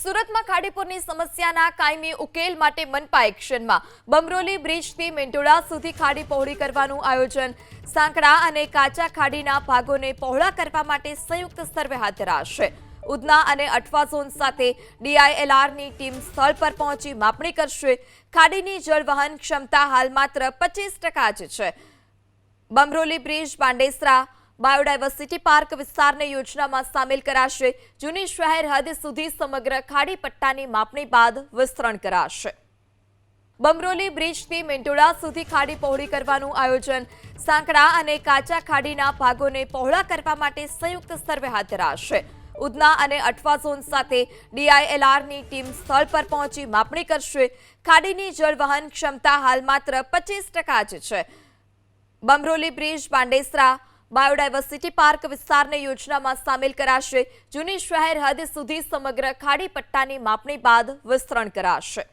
સુરતમાં ખાડીપુરની સમસ્યાના કાયમી ઉકેલ માટે મનપા એક્શનમાં બમરોલી બ્રિજથી મેંટોળા સુધી ખાડી પહોળી કરવાનું આયોજન સાંકડા અને કાચા ખાડીના ભાગોને પહોળા કરવા માટે સંયુક્ત સર્વે હાથ ધરાશે ઉધના અને અઠવા ઝોન સાથે ડીઆઈએલઆરની ટીમ સ્થળ પર પહોંચી માપણી કરશે ખાડીની જળવહન ક્ષમતા હાલ માત્ર 25% જ છે Bamroli bridge Pandesara biodiversity park વિસ્તારને યોજનામાં સામેલ કરાશે જૂની શહેર હદ સુધી સમગ્ર ખાડી પટ્ટાની માપણી બાદ વિસ્તરણ કરાશે બમરોલી બ્રિજથી મેંટોળા સુધી ખાડી પહોળી કરવાનું આયોજન સાંકડા અને કાચા ખાડીના ભાગોને પહોળા કરવા માટે સંયુક્ત સર્વે હાથ ધરાશે ઉધના અને અઠવા ઝોન સાથે ડીઆઈએલઆરની ટીમ સ્થળ પર પહોંચી માપણી કરશે ખાડીની જળવહન ક્ષમતા હાલ માત્ર 25% જ છે Bamroli bridge Pandesara biodiversity park વિસ્તારને યોજનામાં સામેલ કરાશે જૂની શહેર હદ સુધી સમગ્ર ખાડી પટ્ટાની માપણી બાદ વિસ્તરણ કરાશે